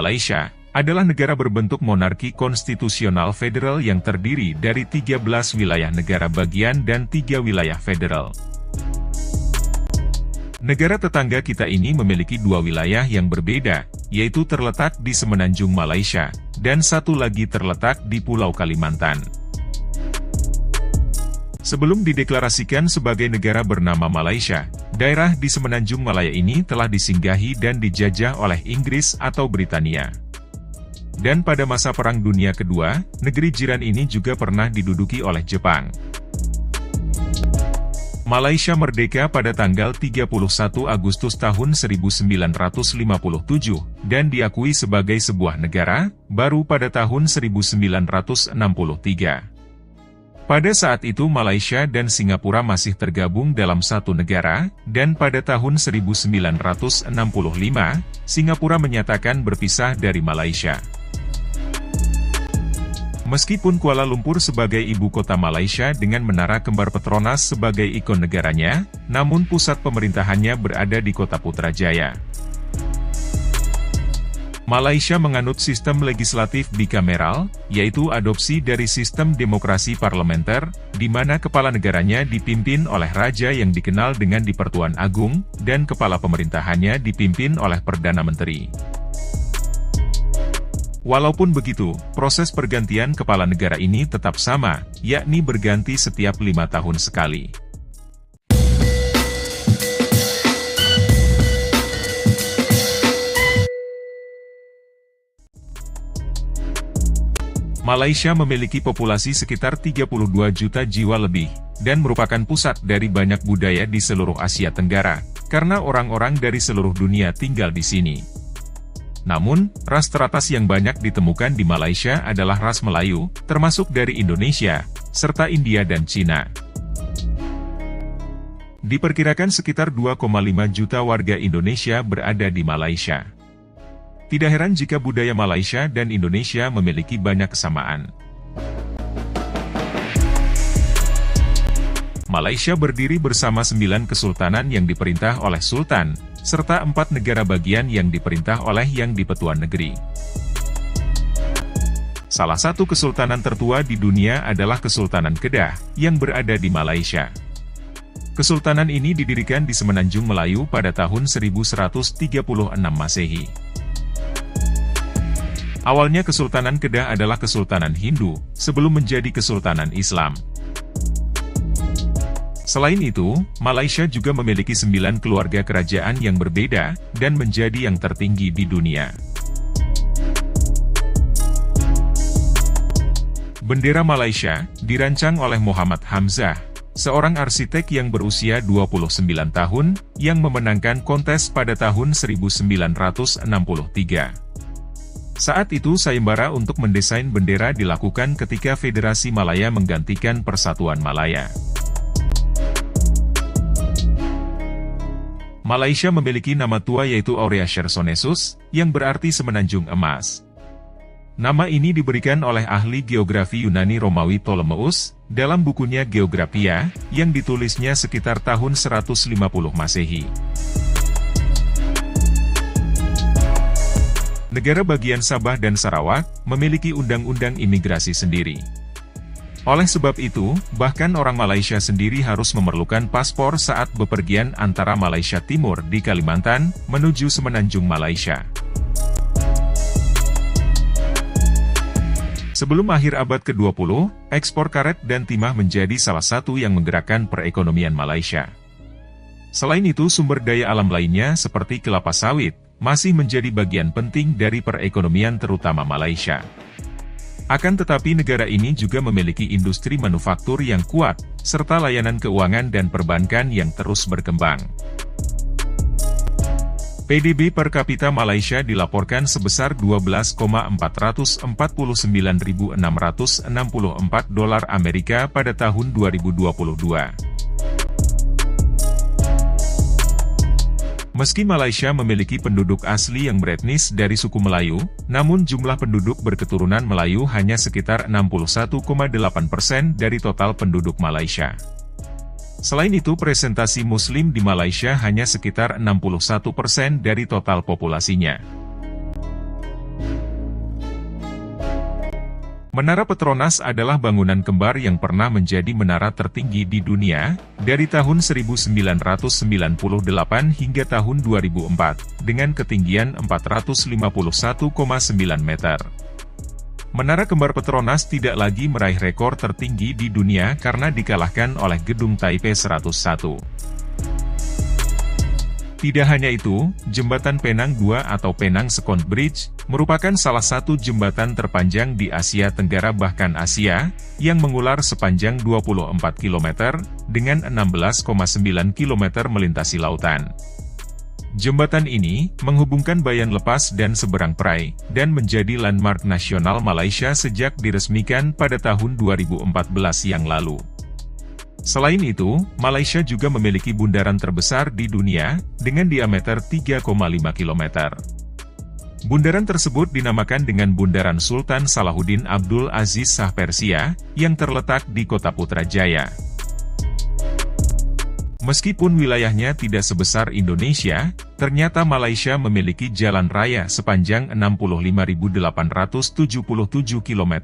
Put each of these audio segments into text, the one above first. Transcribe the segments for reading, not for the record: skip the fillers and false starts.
Malaysia adalah negara berbentuk monarki konstitusional federal yang terdiri dari 13 wilayah negara bagian dan 3 wilayah federal. Negara tetangga kita ini memiliki 2 wilayah yang berbeda, yaitu terletak di semenanjung Malaysia, dan satu lagi terletak di Pulau Kalimantan. Sebelum dideklarasikan sebagai negara bernama Malaysia, daerah di semenanjung Malaya ini telah disinggahi dan dijajah oleh Inggris atau Britania. Dan pada masa Perang Dunia Kedua, negeri jiran ini juga pernah diduduki oleh Jepang. Malaysia merdeka pada tanggal 31 Agustus tahun 1957, dan diakui sebagai sebuah negara baru pada tahun 1963. Pada saat itu Malaysia dan Singapura masih tergabung dalam satu negara, dan pada tahun 1965, Singapura menyatakan berpisah dari Malaysia. Meskipun Kuala Lumpur sebagai ibu kota Malaysia dengan menara kembar Petronas sebagai ikon negaranya, namun pusat pemerintahannya berada di kota Putrajaya. Malaysia menganut sistem legislatif bikameral, yaitu adopsi dari sistem demokrasi parlementer, di mana kepala negaranya dipimpin oleh raja yang dikenal dengan Di-Pertuan Agung, dan kepala pemerintahannya dipimpin oleh Perdana Menteri. Walaupun begitu, proses pergantian kepala negara ini tetap sama, yakni berganti setiap 5 tahun sekali. Malaysia memiliki populasi sekitar 32 juta jiwa lebih, dan merupakan pusat dari banyak budaya di seluruh Asia Tenggara, karena orang-orang dari seluruh dunia tinggal di sini. Namun, ras teratas yang banyak ditemukan di Malaysia adalah ras Melayu, termasuk dari Indonesia, serta India dan Cina. Diperkirakan sekitar 2,5 juta warga Indonesia berada di Malaysia. Tidak heran jika budaya Malaysia dan Indonesia memiliki banyak kesamaan. Malaysia berdiri bersama 9 kesultanan yang diperintah oleh sultan, serta 4 negara bagian yang diperintah oleh yang di-Pertuan Negeri. Salah satu kesultanan tertua di dunia adalah Kesultanan Kedah, yang berada di Malaysia. Kesultanan ini didirikan di Semenanjung Melayu pada tahun 1136 Masehi. Awalnya Kesultanan Kedah adalah Kesultanan Hindu, sebelum menjadi Kesultanan Islam. Selain itu, Malaysia juga memiliki 9 keluarga kerajaan yang berbeda, dan menjadi yang tertinggi di dunia. Bendera Malaysia, dirancang oleh Muhammad Hamzah, seorang arsitek yang berusia 29 tahun, yang memenangkan kontes pada tahun 1963. Saat itu sayembara untuk mendesain bendera dilakukan ketika Federasi Malaya menggantikan Persatuan Malaya. Malaysia memiliki nama tua yaitu Aurea Chersonesus, yang berarti Semenanjung Emas. Nama ini diberikan oleh ahli geografi Yunani Romawi Ptolemeus, dalam bukunya Geographia, yang ditulisnya sekitar tahun 150 Masehi. Negara bagian Sabah dan Sarawak, memiliki undang-undang imigrasi sendiri. Oleh sebab itu, bahkan orang Malaysia sendiri harus memerlukan paspor saat bepergian antara Malaysia Timur di Kalimantan, menuju Semenanjung Malaysia. Sebelum akhir abad ke-20, ekspor karet dan timah menjadi salah satu yang menggerakkan perekonomian Malaysia. Selain itu sumber daya alam lainnya seperti kelapa sawit, masih menjadi bagian penting dari perekonomian terutama Malaysia. Akan tetapi negara ini juga memiliki industri manufaktur yang kuat, serta layanan keuangan dan perbankan yang terus berkembang. PDB per kapita Malaysia dilaporkan sebesar 12,449.664 dolar Amerika pada tahun 2022. Meski Malaysia memiliki penduduk asli yang beretnis dari suku Melayu, namun jumlah penduduk berketurunan Melayu hanya sekitar 61,8% dari total penduduk Malaysia. Selain itu presentasi Muslim di Malaysia hanya sekitar 61% dari total populasinya. Menara Petronas adalah bangunan kembar yang pernah menjadi menara tertinggi di dunia, dari tahun 1998 hingga tahun 2004, dengan ketinggian 451,9 meter. Menara kembar Petronas tidak lagi meraih rekor tertinggi di dunia karena dikalahkan oleh Gedung Taipei 101. Tidak hanya itu, Jembatan Penang 2 atau Penang Second Bridge, merupakan salah satu jembatan terpanjang di Asia Tenggara bahkan Asia, yang mengular sepanjang 24 km, dengan 16,9 km melintasi lautan. Jembatan ini, menghubungkan Bayan Lepas dan Seberang Perai, dan menjadi landmark nasional Malaysia sejak diresmikan pada tahun 2014 yang lalu. Selain itu, Malaysia juga memiliki bundaran terbesar di dunia, dengan diameter 3,5 km. Bundaran tersebut dinamakan dengan Bundaran Sultan Salahuddin Abdul Aziz Shah Persia, yang terletak di Kota Putrajaya. Meskipun wilayahnya tidak sebesar Indonesia, ternyata Malaysia memiliki jalan raya sepanjang 65.877 km,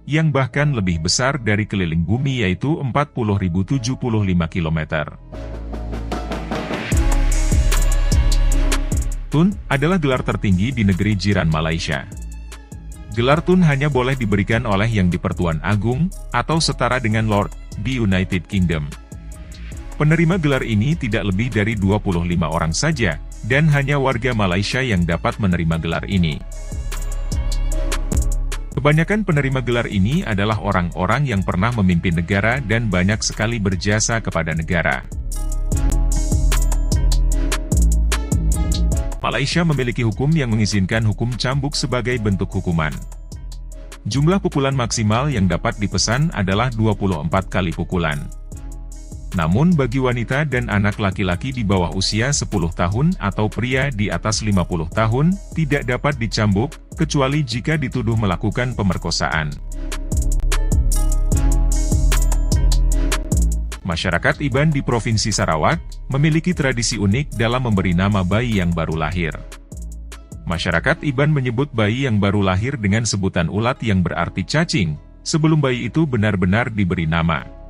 yang bahkan lebih besar dari keliling bumi yaitu 40.075 km. Tun adalah gelar tertinggi di negeri jiran Malaysia. Gelar Tun hanya boleh diberikan oleh yang di-Pertuan Agung, atau setara dengan Lord, di United Kingdom. Penerima gelar ini tidak lebih dari 25 orang saja, dan hanya warga Malaysia yang dapat menerima gelar ini. Kebanyakan penerima gelar ini adalah orang-orang yang pernah memimpin negara dan banyak sekali berjasa kepada negara. Malaysia memiliki hukum yang mengizinkan hukum cambuk sebagai bentuk hukuman. Jumlah pukulan maksimal yang dapat dipesan adalah 24 kali pukulan. Namun bagi wanita dan anak laki-laki di bawah usia 10 tahun atau pria di atas 50 tahun, tidak dapat dicambuk, kecuali jika dituduh melakukan pemerkosaan. Masyarakat Iban di Provinsi Sarawak, memiliki tradisi unik dalam memberi nama bayi yang baru lahir. Masyarakat Iban menyebut bayi yang baru lahir dengan sebutan ulat yang berarti cacing, sebelum bayi itu benar-benar diberi nama.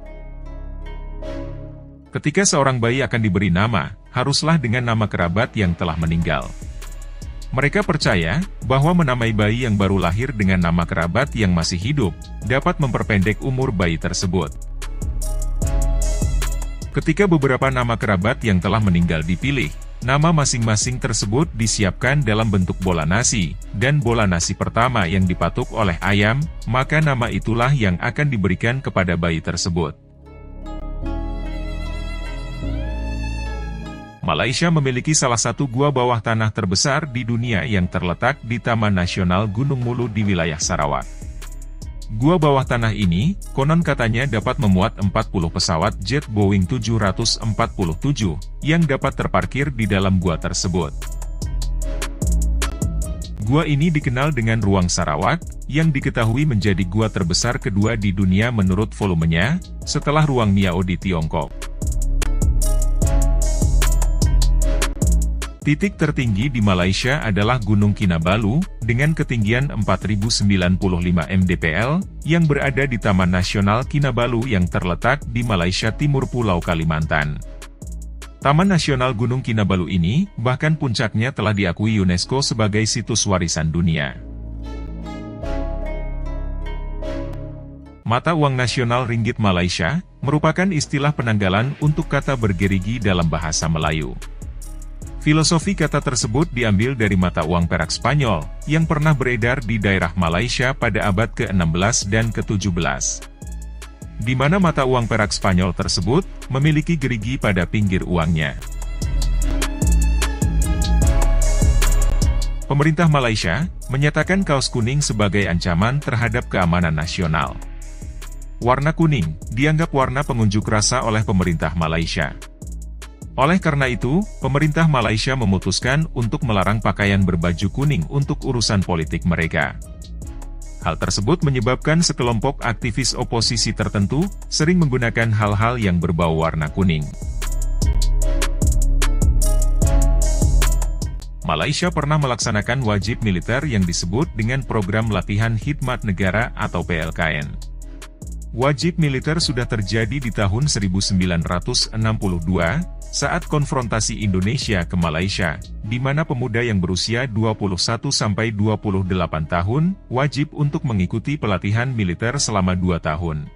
Ketika seorang bayi akan diberi nama, haruslah dengan nama kerabat yang telah meninggal. Mereka percaya bahwa menamai bayi yang baru lahir dengan nama kerabat yang masih hidup, dapat memperpendek umur bayi tersebut. Ketika beberapa nama kerabat yang telah meninggal dipilih, nama masing-masing tersebut disiapkan dalam bentuk bola nasi, dan bola nasi pertama yang dipatuk oleh ayam, maka nama itulah yang akan diberikan kepada bayi tersebut. Malaysia memiliki salah satu gua bawah tanah terbesar di dunia yang terletak di Taman Nasional Gunung Mulu di wilayah Sarawak. Gua bawah tanah ini, konon katanya dapat memuat 40 pesawat jet Boeing 747, yang dapat terparkir di dalam gua tersebut. Gua ini dikenal dengan Ruang Sarawak, yang diketahui menjadi gua terbesar kedua di dunia menurut volumenya, setelah Ruang Miao di Tiongkok. Titik tertinggi di Malaysia adalah Gunung Kinabalu, dengan ketinggian 4095 mdpl, yang berada di Taman Nasional Kinabalu yang terletak di Malaysia Timur Pulau Kalimantan. Taman Nasional Gunung Kinabalu ini, bahkan puncaknya telah diakui UNESCO sebagai situs warisan dunia. Mata uang nasional Ringgit Malaysia, merupakan istilah penanggalan untuk kata bergerigi dalam bahasa Melayu. Filosofi kata tersebut diambil dari mata uang perak Spanyol, yang pernah beredar di daerah Malaysia pada abad ke-16 dan ke-17. Di mana mata uang perak Spanyol tersebut, memiliki gerigi pada pinggir uangnya. Pemerintah Malaysia, menyatakan kaos kuning sebagai ancaman terhadap keamanan nasional. Warna kuning, dianggap warna pengunjuk rasa oleh pemerintah Malaysia. Oleh karena itu, pemerintah Malaysia memutuskan untuk melarang pakaian berbaju kuning untuk urusan politik mereka. Hal tersebut menyebabkan sekelompok aktivis oposisi tertentu, sering menggunakan hal-hal yang berbau warna kuning. Malaysia pernah melaksanakan wajib militer yang disebut dengan Program Latihan Khidmat Negara atau PLKN. Wajib militer sudah terjadi di tahun 1962, saat konfrontasi Indonesia ke Malaysia, di mana pemuda yang berusia 21-28 tahun, wajib untuk mengikuti pelatihan militer selama 2 tahun.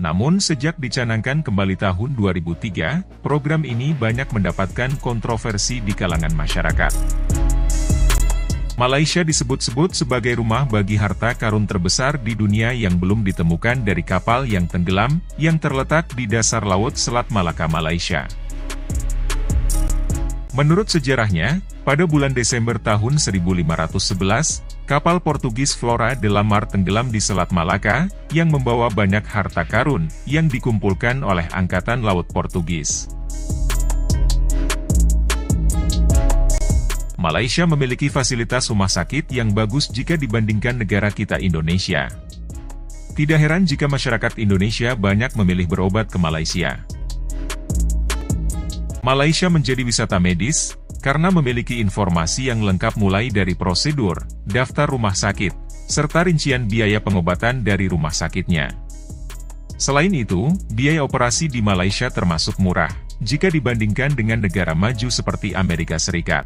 Namun sejak dicanangkan kembali tahun 2003, program ini banyak mendapatkan kontroversi di kalangan masyarakat. Malaysia disebut-sebut sebagai rumah bagi harta karun terbesar di dunia yang belum ditemukan dari kapal yang tenggelam, yang terletak di dasar Laut Selat Malaka, Malaysia. Menurut sejarahnya, pada bulan Desember tahun 1511, kapal Portugis Flora de la Mar tenggelam di Selat Malaka, yang membawa banyak harta karun, yang dikumpulkan oleh Angkatan Laut Portugis. Malaysia memiliki fasilitas rumah sakit yang bagus jika dibandingkan negara kita Indonesia. Tidak heran jika masyarakat Indonesia banyak memilih berobat ke Malaysia. Malaysia menjadi wisata medis, karena memiliki informasi yang lengkap mulai dari prosedur, daftar rumah sakit, serta rincian biaya pengobatan dari rumah sakitnya. Selain itu, biaya operasi di Malaysia termasuk murah, jika dibandingkan dengan negara maju seperti Amerika Serikat.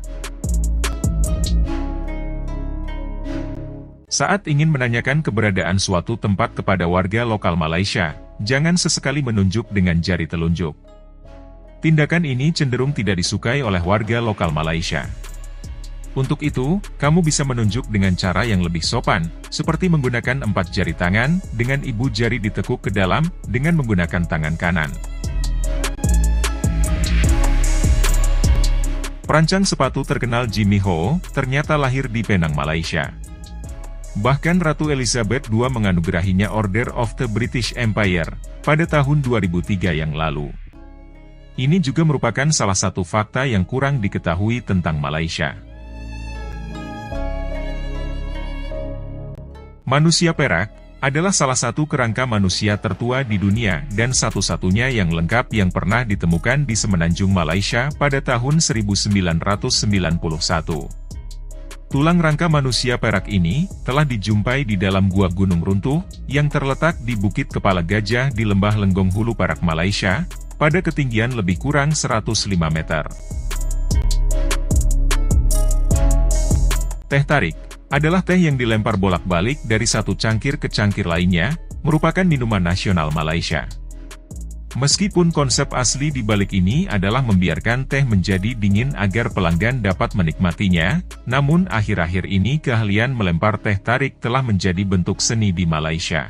Saat ingin menanyakan keberadaan suatu tempat kepada warga lokal Malaysia, jangan sesekali menunjuk dengan jari telunjuk. Tindakan ini cenderung tidak disukai oleh warga lokal Malaysia. Untuk itu, kamu bisa menunjuk dengan cara yang lebih sopan, seperti menggunakan 4 jari tangan, dengan ibu jari ditekuk ke dalam, dengan menggunakan tangan kanan. Perancang sepatu terkenal Jimmy Ho, ternyata lahir di Penang, Malaysia. Bahkan Ratu Elizabeth II menganugerahinya Order of the British Empire, pada tahun 2003 yang lalu. Ini juga merupakan salah satu fakta yang kurang diketahui tentang Malaysia. Manusia perak adalah salah satu kerangka manusia tertua di dunia dan satu-satunya yang lengkap yang pernah ditemukan di semenanjung Malaysia pada tahun 1991. Tulang rangka manusia perak ini telah dijumpai di dalam gua gunung runtuh yang terletak di Bukit Kepala Gajah di Lembah Lenggong Hulu Perak, Malaysia, pada ketinggian lebih kurang 105 meter. Teh tarik adalah teh yang dilempar bolak-balik dari satu cangkir ke cangkir lainnya, merupakan minuman nasional Malaysia. Meskipun konsep asli di balik ini adalah membiarkan teh menjadi dingin agar pelanggan dapat menikmatinya, namun akhir-akhir ini keahlian melempar teh tarik telah menjadi bentuk seni di Malaysia.